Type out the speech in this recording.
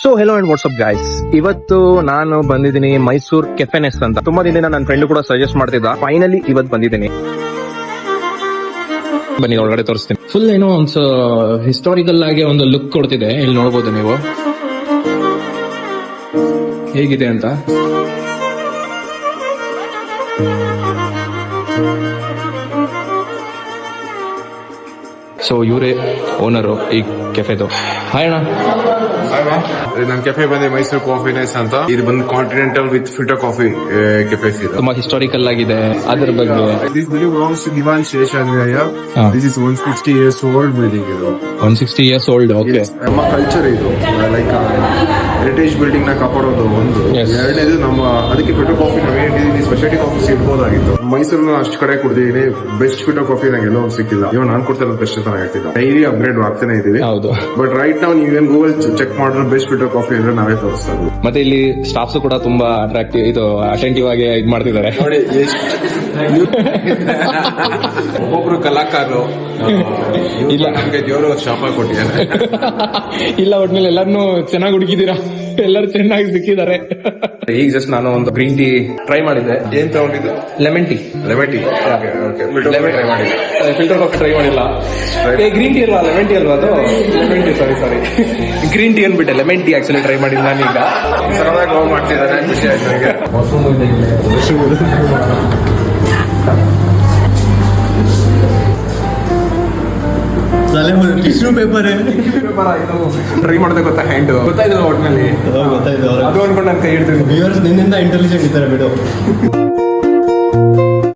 So hello and WhatsApp guys, ಇವತ್ತು ನಾನು ಬಂದಿದ್ದೀನಿ ಮೈಸೂರ್ ಕೆಫೆನೆಸ್ ಅಂತ. ತುಂಬಾ ದಿನ ನನ್ನ ಫ್ರೆಂಡ್ ಕೂಡ ಸಜೆಸ್ಟ್ ಮಾಡ್ತಿದ್ದ. ಫೈನಲಿ ಇವತ್ತು ಬಂದಿದ್ದೀನಿ. ಬನ್ನಿ ಒಳಗಡೆ ತೋರಿಸ್ತೀನಿ. ಫುಲ್ ಏನೋ ಒಂದು ಹಿಸ್ಟಾರಿಕಲ್ ಆಗಿ ಒಂದು ಲುಕ್ ಕೊಡ್ತಿದೆ. ಇಲ್ಲಿ ನೋಡ್ಬೋದು ನೀವು ಹೇಗಿದೆ ಅಂತ. ಸೊ ಇವರೇ ಓನರು ಈ ಕೆಫೆದು. ಹಾಯ್ ಅಣ್ಣ. ನನ್ನ ಕೆಫೆ ಬಂದೆ ಮೈಸೂರು ಕಾಫಿನೆಸ್ ಅಂತ. ಇದು ಬಂದು continental with filter coffee cafe. ತುಂಬಾ ಹಿಸ್ಟಾರಿಕಲ್ ಆಗಿದೆ. ಅದ್ರ ಬಗ್ಗೆ this building belongs to Diwan Seshadrayya. This is 160 years old building. ಇದು 160 years old. ಓಕೆ, ನಮ್ಮ ಕಲ್ಚರ್ ಇದು. ಲೈಕ್ ಹೆರಿಟೇಜ್ ಬಿಲ್ಡಿಂಗ್ ನ ಕಾಪಾಡೋದು ಒಂದು. ಎರಡನೇದು ನಮ್ಮ ಅದಕ್ಕೆ ಫಿಲ್ಟರ್ ಕಾಫಿ ನಾವೇನಿದ್ದೀವಿ ಸ್ಪೆಷಾಲಿಟಿ ಕಾಫೀಸ್ ಇರ್ಬೋದಾಗಿತ್ತು. ಮೈಸೂರಿನ ಅಷ್ಟು ಕಡೆ ಕುಡಿದಿದ್ದೀನಿ. ಬೆಸ್ಟ್ ಫಿಲ್ಟರ್ ಕಾಫಿ ನಂಗೆ ಎಲ್ಲೋ ಒಂದು ಸಿಕ್ಕಿಲ್ಲ. ಇವಾಗ ನಾನು ಕೊಡ್ತಾ ಬೆಸ್ಟ್ ಅಂತ ಹೇಳ್ತಿದ್ದ. ಡೈಲಿ ಅಪ್ಗ್ರೇಡ್ ಆಗ್ತಾನೆ ಇದೀವಿ. ಹೌದು. ಬಟ್ ರೈಟ್ ನಾವು ನೀವೇನ್ ಗೂಗಲ್ ಚೆಕ್ ಮಾಡಿದ್ರೆ ಬೆಸ್ಟ್ ಫಿಲ್ಟರ್ ಕಾಫಿ ಅಂದ್ರೆ ನಾವೇ ತೋರಿಸ್ತಾ ಇದ್ವಿ. ಮತ್ತೆ ಇಲ್ಲಿ ಸ್ಟಾಫ್ಸ್ ಕೂಡ ತುಂಬಾ ಅಟ್ರಾಕ್ಟಿವ್, ಇದು ಅಟೆಂಟಿವ್ ಆಗಿ ಇದು ಮಾಡ್ತಿದ್ದಾರೆ. ನೋಡಿ ಒಬ್ಬೊಬ್ರು ಕಲಾಕಾರರು ಇಲ್ಲ, ನಮ್ಗೆ ದೇವರು ಶಾಪ ಕೊಟ್ಟಿದ್ದಾರೆ. ಇಲ್ಲ, ಒಟ್ನಲ್ಲಿ ಎಲ್ಲಾರನ್ನೂ ಚೆನ್ನಾಗಿ ಹುಡುಕಿದೀರಾ, ಎಲ್ಲರೂ ಚೆನ್ನಾಗಿ ಸಿಕ್ಕಿದ್ದಾರೆ. ಈಗ ಜಸ್ಟ್ ನಾನು ಒಂದು ಗ್ರೀನ್ ಟೀ ಟ್ರೈ ಮಾಡಿದ್ದೆ. ಏನ್ ತಗೊಂಡಿದ್ದು? Lemon tea. Lemon tea try ಮಾಡಿ. ಫಿಲ್ಟರ್ ಕಾಫಿ ಟ್ರೈ ಮಾಡಿಲ್ಲ. ಗ್ರೀನ್ ಟೀ ಅಲ್ವಾ, ಲೆಮನ್ ಟೀ ಅಲ್ವಾ ಅದು? Lemon tea, sorry green tea ಅನ್ಬಿಟ್ಟೆ, ಲೆಮನ್ ಟೀ ಆಕ್ಚುಲಿ ಟ್ರೈ ಮಾಡಿದ್ದು ನಾನೀಗ. ಸರದಾಗಿ ಲವ್ ಮಾಡ್ತಿದ್ದಾರೆ, ಖುಷಿ ಆಯ್ತು ನನಗೆ. ಟಿಶ್ಯೂ ಪೇಪರ್ ಟ್ರೈ ಮಾಡೋದೇ ಗೊತ್ತಾ? ಹ್ಯಾಂಡ್ ಗೊತ್ತಾಯ್ತು ಒಟ್ನಲ್ಲಿ. ಗೊತ್ತಾಯ್ತು. ಅದು ಅನ್ಕೊಂಡು ನನ್ನ ಕೈ ಹಿಡ್ತೀನಿ. ವ್ಯೂವರ್ಸ್ ನಿನ್ನಿಂದ ಇಂಟೆಲಿಜೆಂಟ್ ಇದ್ದಾರೆ ಬಿಡು.